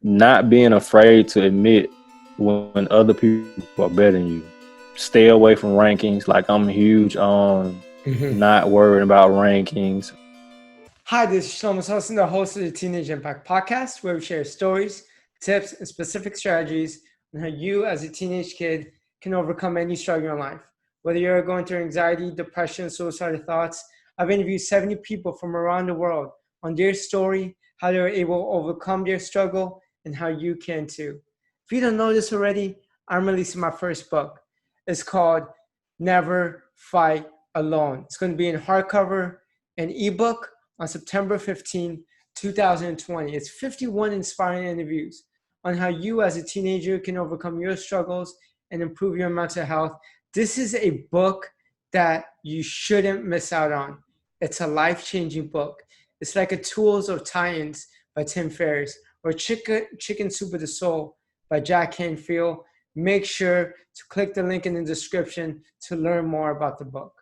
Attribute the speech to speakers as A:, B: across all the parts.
A: not being afraid to admit when other people are better than you. Stay away from rankings. Like I'm huge on
B: Mhm.
A: not worrying about rankings.
B: Hi, this is Shelomo Solson, the host of the Teenage Impact Podcast, where we share stories, tips, and specific strategies on how you, as a teenage kid, can overcome any struggle in life. Whether you're going through anxiety, depression, suicidal thoughts, I've interviewed 70 people from around the world on their story, how they were able to overcome their struggle, and how you can too. If you don't know this already, I'm releasing my first book. It's called Never Fight Alone. It's going to be in hardcover and ebook on September 15, 2020. It's 51 inspiring interviews on how you as a teenager can overcome your struggles and improve your mental health. This is a book that you shouldn't miss out on. It's a life-changing book. It's like a Tools of Titans by Tim Ferriss or Chicken Soup of the Soul by Jack Canfield. Make sure to click the link in the description to learn more about the book.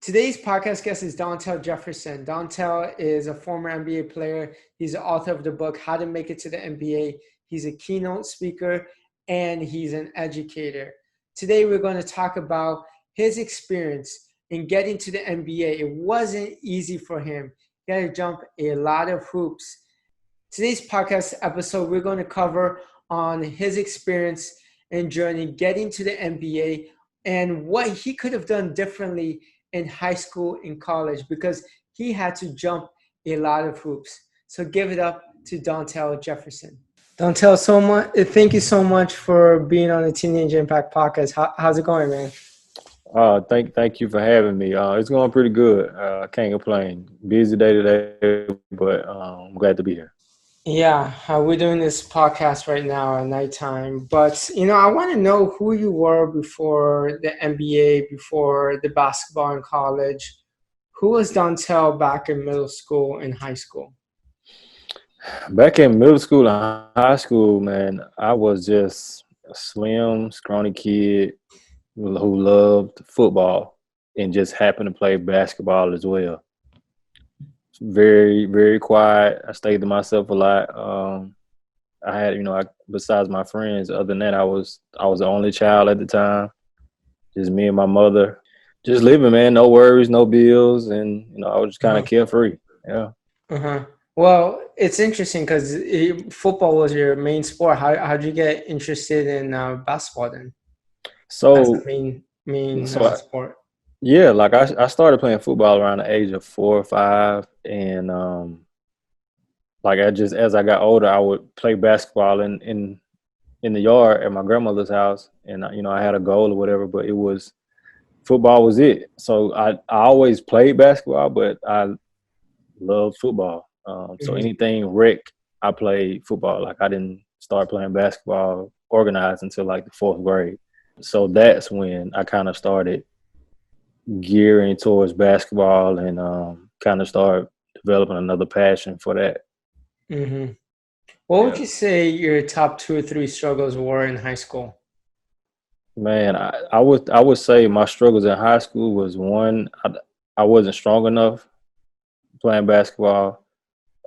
B: Today's podcast guest is Dontell Jefferson. Dontell is a former NBA player. He's the author of the book, How to Make It to the NBA. He's a keynote speaker, and he's an educator. Today, we're going to talk about his experience in getting to the NBA. It wasn't easy for him. He had to jump a lot of hoops. Today's podcast episode, we're going to cover on his experience and journey getting to the NBA and what he could have done differently in high school and college because he had to jump a lot of hoops. So give it up to Dontell Jefferson. Dontell, thank you so much for being on the Teenage Impact Podcast. How's it going, man?
A: Thank you for having me. It's going pretty good. I can't complain. Busy day today, but I'm glad to be here.
B: Yeah, we're doing this podcast right now at nighttime. But, I want to know who you were before the NBA, before the basketball in college. Who was Dontell back in middle school and high school?
A: Back in middle school and high school, man, I was just a slim, scrawny kid who loved football and just happened to play basketball as well. Very, very quiet. I stayed to myself a lot. I had, besides my friends, other than that, I was the only child at the time. Just me and my mother, just living, man. No worries, no bills, and I was just kind of
B: Uh-huh.
A: carefree. Yeah.
B: Uh-huh. Well, it's interesting because football was your main sport. How'd you get interested in basketball then as the
A: So,
B: main
A: so
B: sport?
A: yeah, like I started playing football around the age of 4 or 5, and like I just as I got older, I would play basketball in the yard at my grandmother's house, and I had a goal or whatever, but it was football was it. So I always played basketball, but I loved football. So
B: Mhm.
A: anything rec, I played football. Like I didn't start playing basketball organized until like the 4th grade. So that's when I kind of started gearing towards basketball and kind of start developing another passion for that.
B: Mhm. What would
A: Yeah,
B: you say your top 2 or 3 struggles were in high school?
A: man, I would say my struggles in high school was one, I wasn't strong enough playing basketball.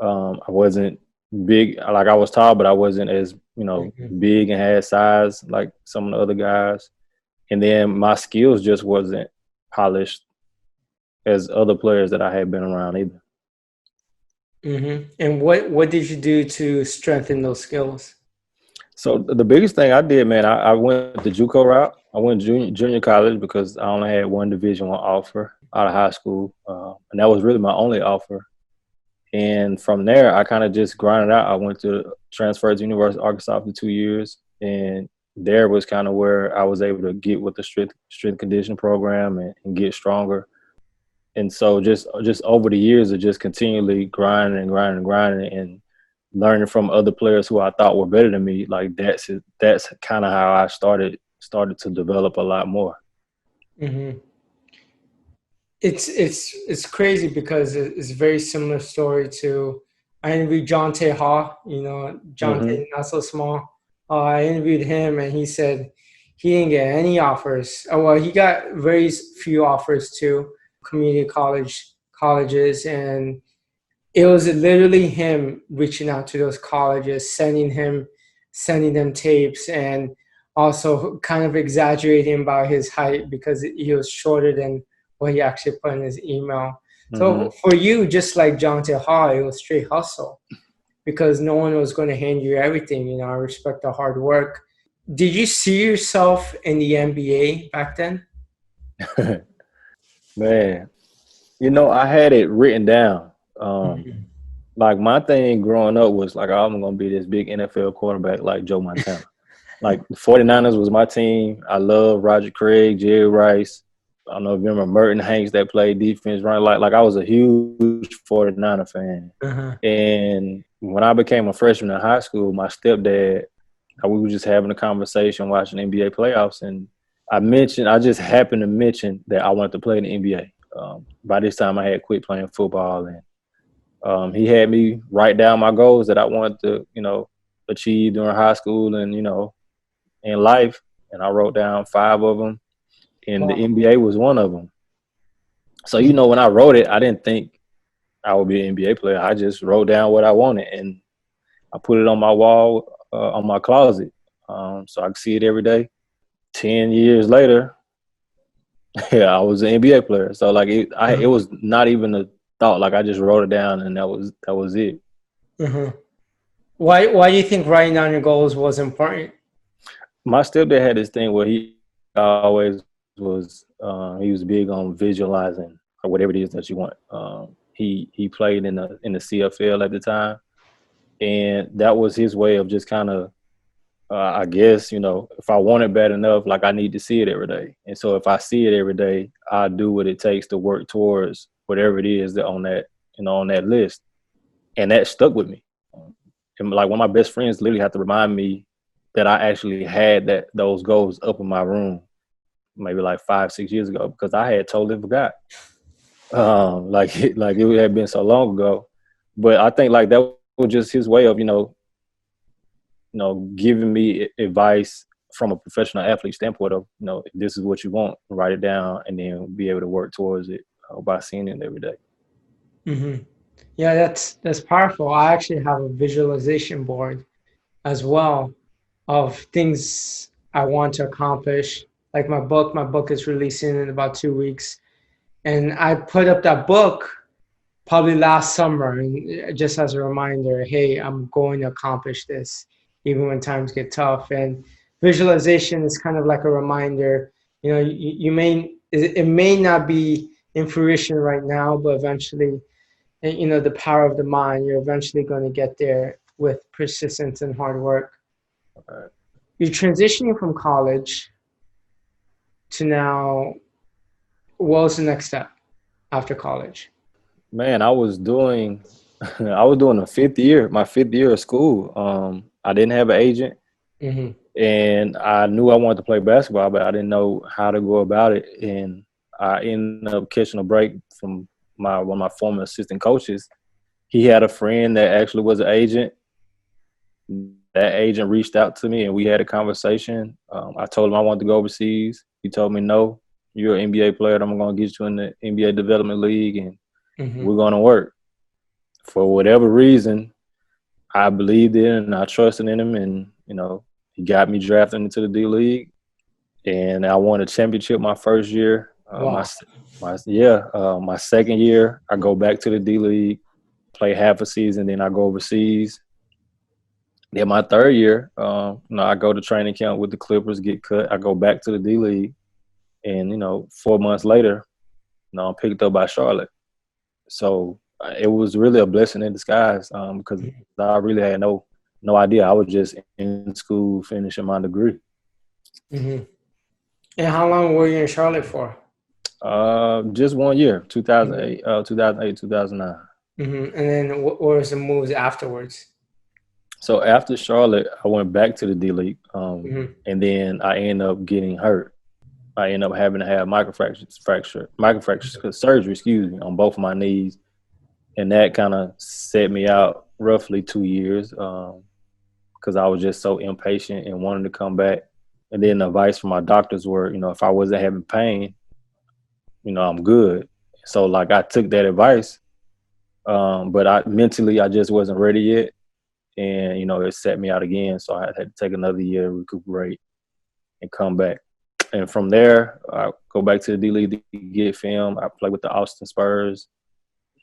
A: I wasn't big, like I was tall, but I wasn't as
B: Mhm.
A: big and had size like some of the other guys. And then my skills just wasn't polished as other players that I had been around either.
B: And what did you do to strengthen those skills?
A: So the biggest thing I did, man, I went the JUCO route. I went junior college because I only had one Division I offer out of high school, and that was really my only offer. And from there, I kind of just grinded out. I went to transfer to University of Arkansas for 2 years, and there was kind of where I was able to get with the strength conditioning program and get stronger. And so just over the years of just continually grinding and grinding and grinding and learning from other players who I thought were better than me, like that's kind of how I started to develop a lot more.
B: hmm It's crazy because it's a very similar story to I interviewed John Tay Ha, John
A: Hmm.
B: Tay, not so small. I interviewed him and he said he didn't get any offers. Well, he got very few offers to community colleges, and it was literally him reaching out to those colleges, sending them tapes, and also kind of exaggerating about his height because he was shorter than what he actually put in his email.
A: Mm-hmm.
B: So for you, just like Jonte Hall, it was straight hustle because no one was going to hand you everything. You know, I respect the hard work. Did you see yourself in the NBA back then?
A: Man, I had it written down.
B: Mhm.
A: Like my thing growing up was like I'm gonna be this big NFL quarterback like Joe Montana. Like the 49ers was my team. I love Roger Craig, Jerry Rice. I don't know if you remember Merton Hanks that played defense, right? Like I was a huge 49er fan.
B: Uh-huh.
A: And when I became a freshman in high school, my stepdad, we were just having a conversation watching NBA playoffs, and I just happened to mention that I wanted to play in the NBA. By this time, I had quit playing football, and he had me write down my goals that I wanted to, achieve during high school and, in life. And I wrote down 5 of them, and the
B: Wow.
A: NBA was one of them. So,
B: Mhm.
A: when I wrote it, I didn't think I would be an NBA player. I just wrote down what I wanted, and I put it on my wall, on my closet, so I could see it every day. 10 years later, yeah, I was an NBA player. So like it was not even a thought. Like I just wrote it down, and that was it.
B: Uh-huh. Why do you think writing down your goals was important?
A: My stepdad had this thing where he always was. He was big on visualizing or whatever it is that you want. He played in the CFL at the time, and that was his way of just kind of I guess, if I want it bad enough, like I need to see it every day. And so if I see it every day, I do what it takes to work towards whatever it is that on that list. And that stuck with me. And like one of my best friends literally had to remind me that I actually had those goals up in my room maybe like 5, 6 years ago because I had totally forgot. Like it had been so long ago. But I think like that was just his way of, giving me advice from a professional athlete standpoint of, if this is what you want, write it down and then be able to work towards it by seeing it every day.
B: Mm-hmm. Yeah, that's powerful. I actually have a visualization board as well of things I want to accomplish. Like my book is releasing in about 2 weeks, and I put up that book probably last summer, and just as a reminder, hey, I'm going to accomplish this, even when times get tough. And visualization is kind of like a reminder. You know, it may not be in fruition right now, but eventually, the power of the mind, you're eventually going to get there with persistence and hard work.
A: Right.
B: You're transitioning from college to now. What was the next step after college?
A: Man, I was doing my fifth year of school. I didn't have an agent
B: Mm-hmm.
A: and I knew I wanted to play basketball, but I didn't know how to go about it. And I ended up catching a break from one of my former assistant coaches. He had a friend that actually was an agent. That agent reached out to me and we had a conversation. I told him I wanted to go overseas. He told me, no, you're an NBA player. I'm going to get you in the NBA Development League and
B: Mm-hmm.
A: we're going to work. For whatever reason, I believed in and I trusted in him. And, he got me drafted into the D-League. And I won a championship my first year.
B: Wow.
A: My second year, I go back to the D-League, play half a season, then I go overseas. Then my third year, I go to training camp with the Clippers, get cut. I go back to the D League, and 4 months later, I'm picked up by Charlotte. So it was really a blessing in disguise because I really had no idea. I was just in school finishing my degree.
B: Mm-hmm. And how long were you in Charlotte for?
A: Just 1 year,
B: Mm-hmm.
A: 2008, 2009.
B: Mm-hmm. And then what were some moves afterwards?
A: So after Charlotte, I went back to the D League,
B: Mm-hmm.
A: and then I ended up getting hurt. I ended up having to have microfracture surgery, on both of my knees, and that kind of set me out roughly 2 years because I was just so impatient and wanted to come back. And then the advice from my doctors were, if I wasn't having pain, I'm good. So like I took that advice But I just wasn't ready yet. And, it set me out again. So I had to take another year, recuperate, and come back. And from there, I go back to the D-League to get film. I play with the Austin Spurs.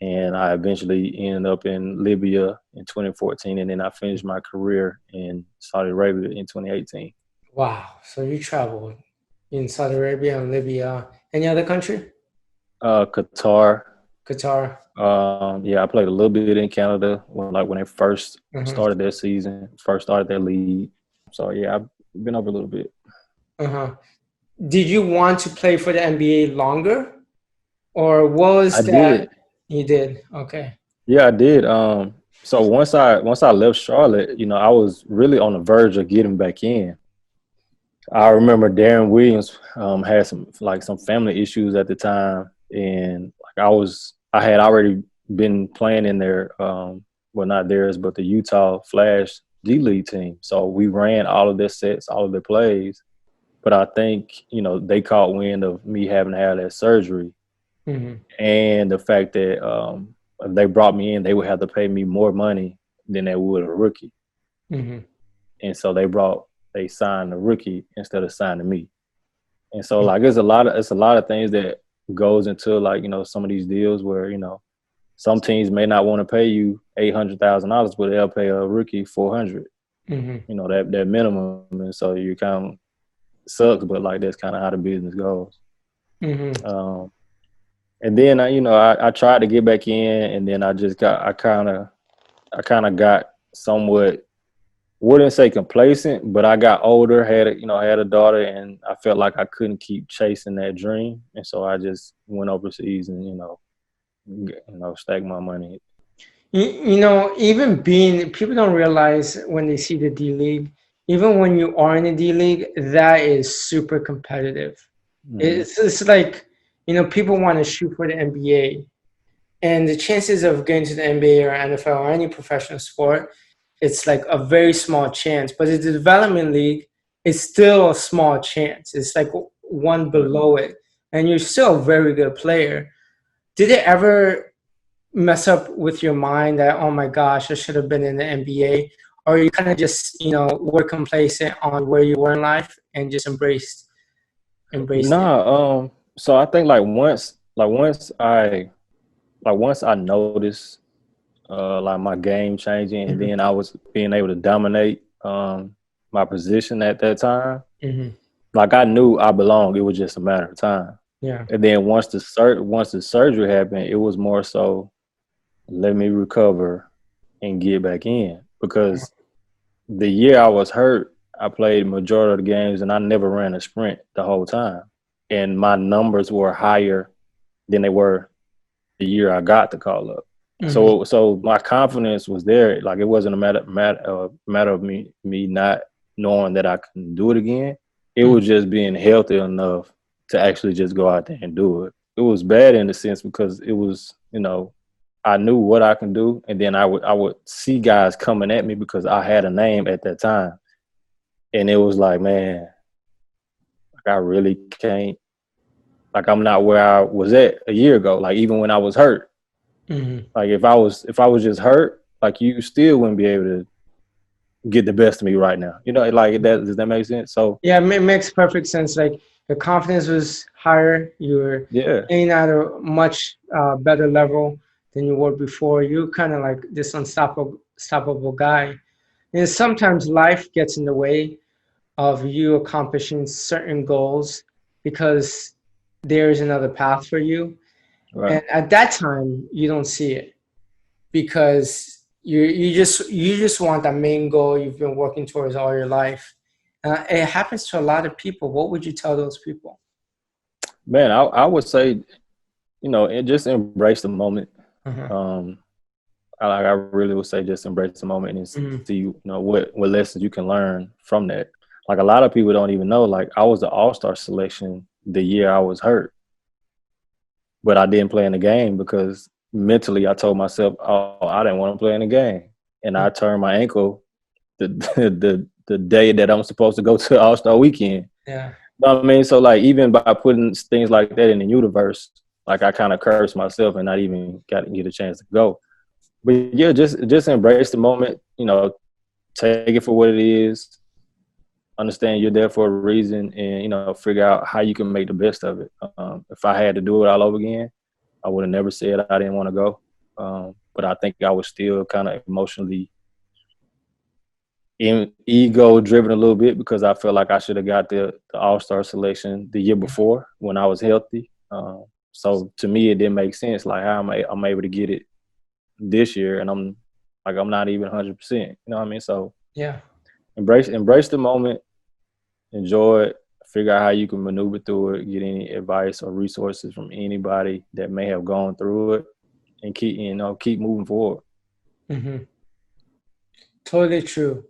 A: And I eventually ended up in Libya in 2014. And then I finished my career in Saudi Arabia in 2018.
B: Wow. So you traveled in Saudi Arabia and Libya. Any other country?
A: Qatar.
B: Qatar.
A: Yeah, I played a little bit in Canada when they first
B: Uh-huh.
A: started their season, first started their league. So yeah, I've been over a little bit.
B: Uh-huh. Did you want to play for the NBA longer? Or was
A: I
B: that
A: did.
B: you did? Okay.
A: Yeah, I did. So once I left Charlotte, I was really on the verge of getting back in. I remember Darren Williams had some family issues at the time, and I had already been playing in their well, not theirs, but the Utah Flash D-League team. So we ran all of their sets, all of their plays. But I think they caught wind of me having to have that surgery,
B: Mm-hmm.
A: and the fact that if they brought me in, they would have to pay me more money than they would a rookie.
B: Mm-hmm.
A: And so they signed a rookie instead of signing me. And so like it's a lot of things that goes into like, some of these deals where, some teams may not want to pay you $800,000, but they'll pay a rookie $400.
B: Mm-hmm.
A: That minimum. And so you kind of sucks, but like that's kind of how the business goes.
B: Mm-hmm.
A: And then I tried to get back in, and then I kind of got somewhat, wouldn't say complacent, but I got older, had a daughter, and I felt like I couldn't keep chasing that dream, and so I just went overseas and stacked my money.
B: Even being, people don't realize when they see the D League, even when you are in the D League, that is super competitive.
A: Mm-hmm.
B: It's like, people want to shoot for the NBA, and the chances of getting to the NBA or NFL or any professional sport, it's like a very small chance. But in the development league, it's still a small chance. It's like one below it, and you're still a very good player. Did it ever mess up with your mind that, oh my gosh, I should have been in the NBA? Or you kind of just, were complacent on where you were in life and just embraced it?
A: No, so I think once I noticed like my game changing, and
B: Mm-hmm.
A: then I was being able to dominate my position at that time.
B: Mm-hmm.
A: Like I knew I belonged. It was just a matter of time.
B: Yeah.
A: And then once the surgery happened, it was more so let me recover and get back in, because the year I was hurt, I played majority of the games and I never ran a sprint the whole time, and my numbers were higher than they were the year I got the call up.
B: Mm-hmm.
A: So my confidence was there. Like it wasn't a matter of me not knowing that I couldn't do it again. It was just being healthy enough to actually just go out there and do it. It was bad in the sense because it was, I knew what I can do, and then I would see guys coming at me because I had a name at that time, and it was like, man, like I really can't. Like I'm not where I was at a year ago. Like even when I was hurt,
B: Mm-hmm.
A: like if I was just hurt, like you still wouldn't be able to get the best of me right now. Like that. Does that make sense? So
B: Yeah, it makes perfect sense. Like your confidence was higher. You were
A: yeah,
B: playing at a much better level than you were before. You're kind of like this unstoppable guy. And sometimes life gets in the way of you accomplishing certain goals because there is another path for you.
A: right.
B: And at that time, you don't see it because you just want that main goal you've been working towards all your life. It happens to a lot of people. What would you tell those people?
A: Man, I would say, and just embrace the moment.
B: Uh-huh.
A: Um, I really would say just embrace the moment and
B: Mhm.
A: see, what lessons you can learn from that. Like a lot of people don't even know, like I was the All-Star selection the year I was hurt, but I didn't play in the game because mentally I told myself, oh, I didn't want to play in the game. And I turned my ankle the the day that I'm supposed to go to All-Star weekend.
B: Yeah.
A: I mean, so like even by putting things like that in the universe, like I kind of cursed myself and not even get a chance to go. But yeah, just embrace the moment. Take it for what it is. Understand you're there for a reason, and figure out how you can make the best of it. If I had to do it all over again, I would have never said I didn't want to go. But I think I was still kind of emotionally ego driven a little bit because I felt like I should have got the All-Star selection the year before when I was healthy. So to me, it didn't make sense. Like how I'm able to get it this year, and I'm not even 100%. You know what I mean? So
B: Yeah.
A: embrace the moment, enjoy it, figure out how you can maneuver through it, get any advice or resources from anybody that may have gone through it, and keep moving forward.
B: Mm-hmm. Totally true.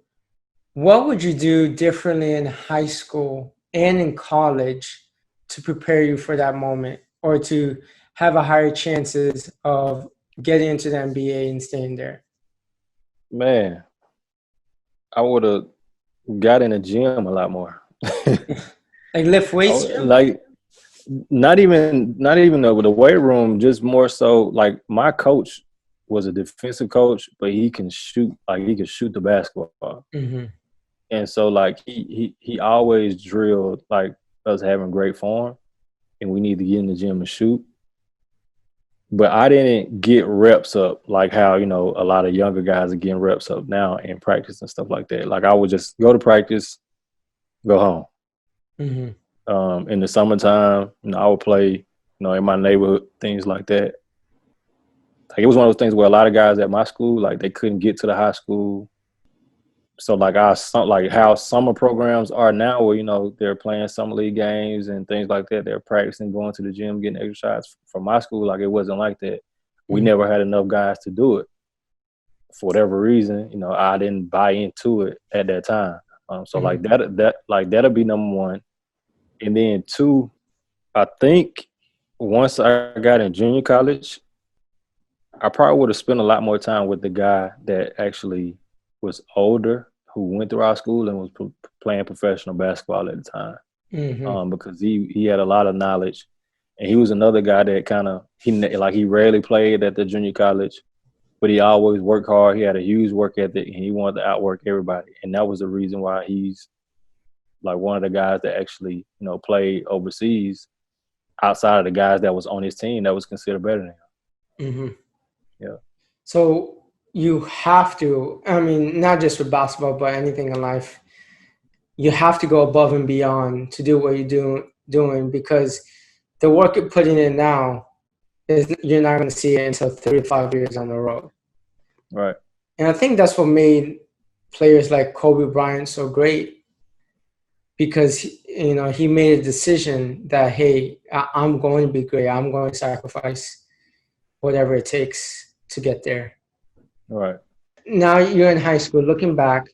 B: What would you do differently in high school and in college to prepare you for that moment or to have a higher chances of getting into the NBA and staying there?
A: Man, I would have got in the gym a lot more.
B: Like lift weights, Jim?
A: Like not even the weight room, just more so like my coach was a defensive coach, but he could shoot the basketball.
B: Mm-hmm.
A: And so like he always drilled like us having great form and we need to get in the gym and shoot. But I didn't get reps up like how, a lot of younger guys are getting reps up now in practice and stuff like that. Like I would just go to practice, go home.
B: Mm-hmm.
A: In the summertime, I would play, in my neighborhood, things like that. Like it was one of those things where a lot of guys at my school, like they couldn't get to the high school. So like like how summer programs are now, where they're playing summer league games and things like that. They're practicing, going to the gym, getting exercise. From my school, like it wasn't like that. We
B: Mm-hmm.
A: never had enough guys to do it for whatever reason. I didn't buy into it at that time. So like that'll be number one, and then two, I think once I got in junior college, I probably would have spent a lot more time with the guy that actually was older, who went through our school and was playing professional basketball at the time,
B: Mm-hmm.
A: because he had a lot of knowledge, and he was another guy that kind of he rarely played at the junior college, but he always worked hard. He had a huge work ethic, and he wanted to outwork everybody, and that was the reason why he's like one of the guys that actually played overseas outside of the guys that was on his team that was considered better than him.
B: Mm-hmm.
A: Yeah.
B: So you have to, I mean, not just with basketball, but anything in life, you have to go above and beyond to do what you're doing because the work you're putting in now is you're not going to see it until 35 years on the road.
A: Right.
B: And I think that's what made players like Kobe Bryant so great because he made a decision that, hey, I'm going to be great. I'm going to sacrifice whatever it takes to get there.
A: Right.
B: Now you're in high school. Looking back,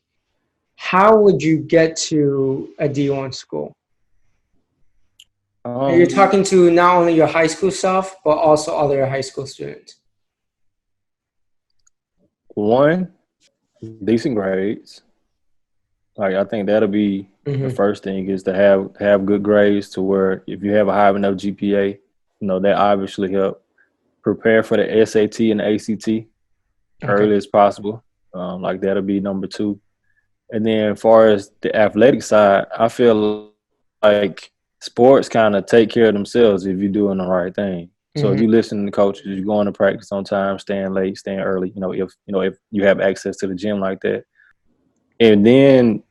B: how would you get to a D1 school? You're talking to not only your high school self, but also other high school students.
A: One, decent grades. Like I think that'll be the first thing is to have good grades to where if you have a high enough GPA, that obviously help. Prepare for the SAT and the ACT early as possible. Like that'll be number two. And then as far as the athletic side, I feel like sports kind of take care of themselves if you're doing the right thing. So if you listen to coaches, you're going to practice on time, staying late, staying early, if you have access to the gym like that. And then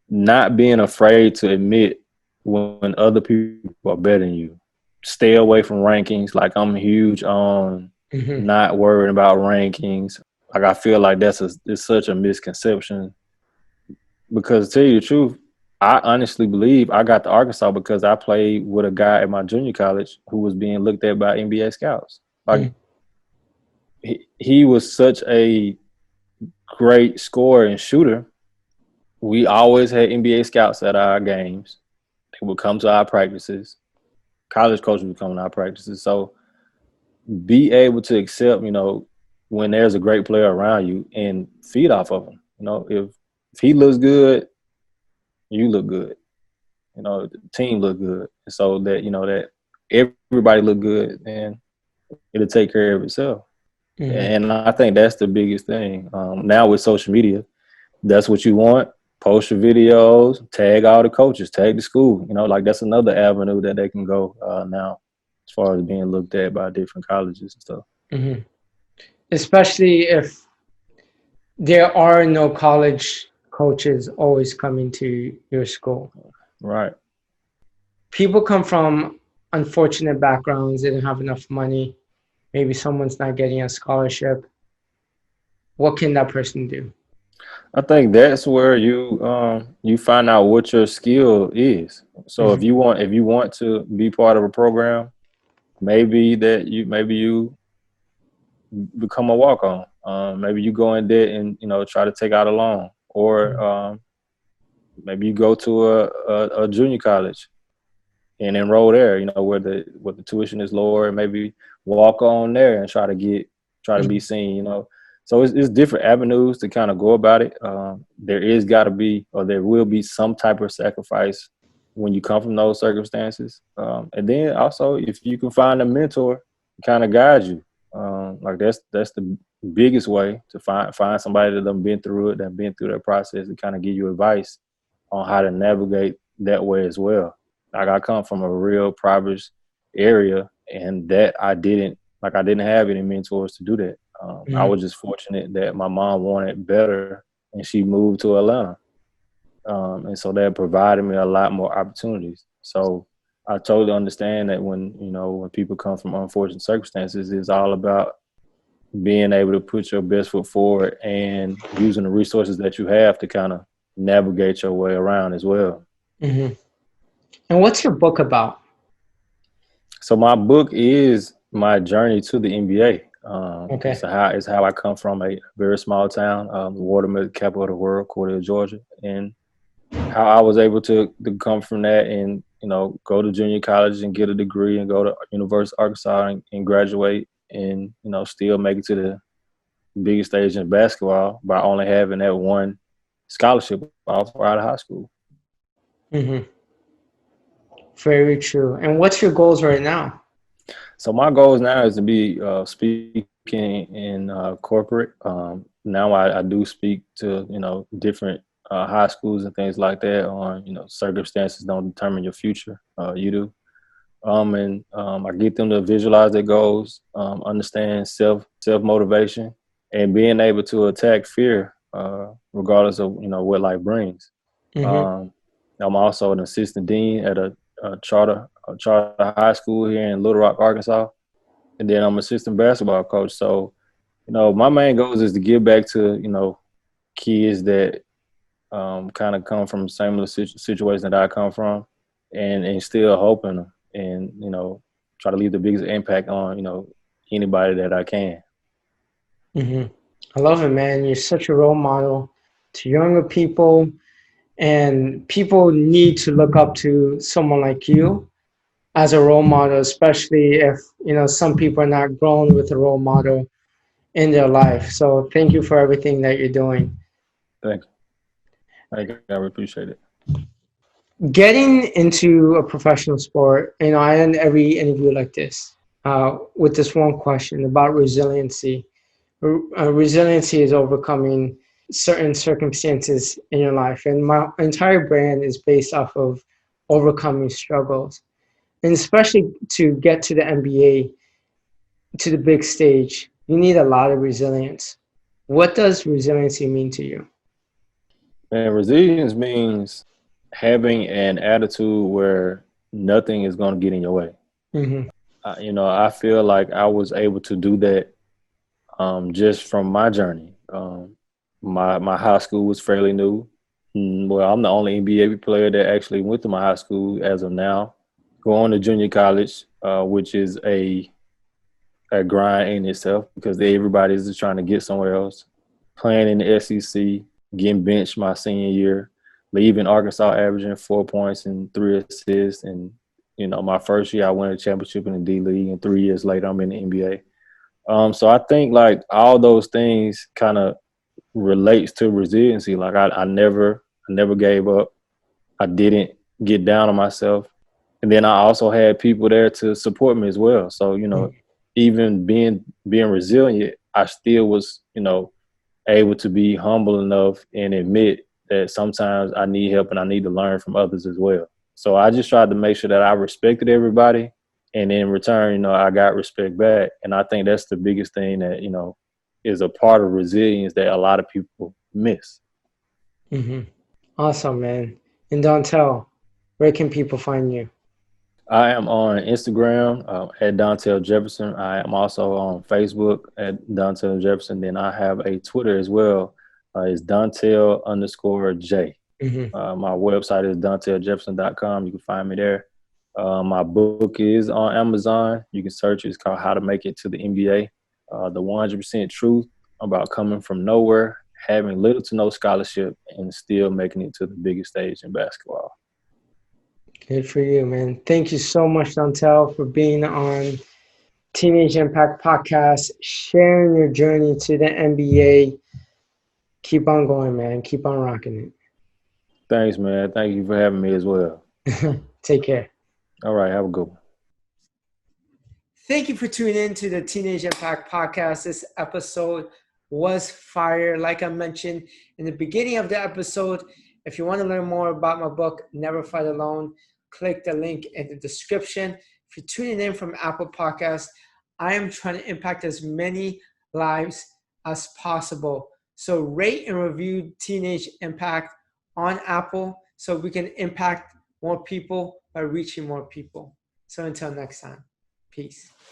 A: not being afraid to admit when other people are better than you. Stay away from rankings. Like I'm huge on not worrying about rankings. Like I feel like it's such a misconception because to tell you the truth, I honestly believe I got to Arkansas because I played with a guy at my junior college who was being looked at by NBA scouts. Like he was such a great scorer and shooter. We always had NBA scouts at our games. They would come to our practices. College coaches would come to our practices. So be able to accept, when there's a great player around you and feed off of him. If he looks good, you look good. The team look good. So that, that everybody look good, and it'll take care of itself.
B: Mm-hmm.
A: And I think that's the biggest thing. Now with social media, that's what you want. Post your videos, tag all the coaches, tag the school. Like that's another avenue that they can go now, as far as being looked at by different colleges and stuff.
B: Mm-hmm. Especially if there are no college coaches always coming to your school.
A: Right.
B: People come from unfortunate backgrounds, they don't have enough money. Maybe someone's not getting a scholarship. What can that person do?
A: I think that's where you find out what your skill is. So
B: Mm-hmm.
A: if you want to be part of a program, maybe you become a walk on. Maybe you go in debt and try to take out a loan, or maybe you go to a junior college and enroll there. Where the tuition is lower, and maybe walk on there and try to be seen. So it's different avenues to kind of go about it. There is got to be, or there will be, some type of sacrifice when you come from those circumstances. And then also, if you can find a mentor to kind of guide you, like that's the biggest way to find somebody that done been through it, that been through that process, to kind of give you advice on how to navigate that way as well. Like I come from a real impoverished area, and that I didn't have any mentors to do that. I
B: Mm-hmm.
A: was just fortunate that my mom wanted better, and she moved to Atlanta, and so that provided me a lot more opportunities. So I totally understand that when people come from unfortunate circumstances, it's all about being able to put your best foot forward and using the resources that you have to kind of navigate your way around as well.
B: Mm-hmm. And what's your book about?
A: So my book is my journey to the NBA.
B: Okay.
A: It's how I come from a very small town, the watermelon capital of the world, Cordell, Georgia, and how I was able to come from that and go to junior college and get a degree and go to University of Arkansas and graduate and still make it to the biggest stage in basketball by only having that one scholarship offer out of high school.
B: Mm-hmm. Very true. And what's your goals right now?
A: So my goals now is to be speaking in corporate. Now I do speak to different high schools and things like that on circumstances don't determine your future. You do. And I get them to visualize their goals, understand self motivation, and being able to attack fear, regardless of what life brings.
B: Mm-hmm.
A: Um, I'm also an assistant dean at a charter high school here in Little Rock, Arkansas, and then I'm assistant basketball coach. So my main goals is to give back to kids that kind of come from similar situations that I come from, and instill hope in them, and try to leave the biggest impact on anybody that I can.
B: Mm-hmm. I love it, man. You're such a role model to younger people, and people need to look up to someone like you as a role model, especially if some people are not grown with a role model in their life. So thank you for everything that you're doing.
A: Thank you. I really appreciate it.
B: Getting into a professional sport, I end every interview like this with this one question about resiliency. Resiliency is overcoming certain circumstances in your life, and my entire brand is based off of overcoming struggles, and especially to get to the NBA, to the big stage, you need a lot of resilience. What does resiliency mean to you?
A: And resilience means having an attitude where nothing is going to get in your way.
B: Mm-hmm.
A: I feel like I was able to do that just from my journey. My high school was fairly new. Well, I'm the only NBA player that actually went to my high school as of now. Going to junior college, which is a grind in itself because everybody's just trying to get somewhere else. Playing in the SEC, getting benched my senior year, leaving Arkansas averaging 4 points and 3 assists. And, my first year I won a championship in the D-League, and 3 years later I'm in the NBA. So I think like all those things kind of relates to resiliency. Like I never gave up. I didn't get down on myself. And then I also had people there to support me as well. So, even being resilient, I still was, able to be humble enough and admit that sometimes I need help and I need to learn from others as well. So I just tried to make sure that I respected everybody, and in return, I got respect back. And I think that's the biggest thing that, is a part of resilience that a lot of people miss.
B: Mm-hmm. Awesome, man. And Dontell, where can people find you?
A: I am on Instagram at Dontell Jefferson. I am also on Facebook at Dontell Jefferson. Then I have a Twitter as well. It's Dontell_J.
B: Mm-hmm.
A: My website is DontellJefferson.com. You can find me there. My book is on Amazon. You can search it. It's called How to Make It to the NBA. The 100% Truth about coming from nowhere, having little to no scholarship, and still making it to the biggest stage in basketball.
B: Good for you, man. Thank you so much, Dontell, for being on Teenage Impact Podcast, sharing your journey to the NBA. Keep on going, man. Keep on rocking
A: Thanks, man. Thank you for having me as well.
B: it. Take care.
A: All right. Have a good one.
B: Thank you for tuning in to the Teenage Impact Podcast. This episode was fire. Like I mentioned in the beginning of the episode, if you want to learn more about my book, Never Fight Alone, click the link in the description. If you're tuning in from Apple Podcasts, I am trying to impact as many lives as possible. So rate and review Teenage Impact on Apple so we can impact more people by reaching more people. So until next time, peace.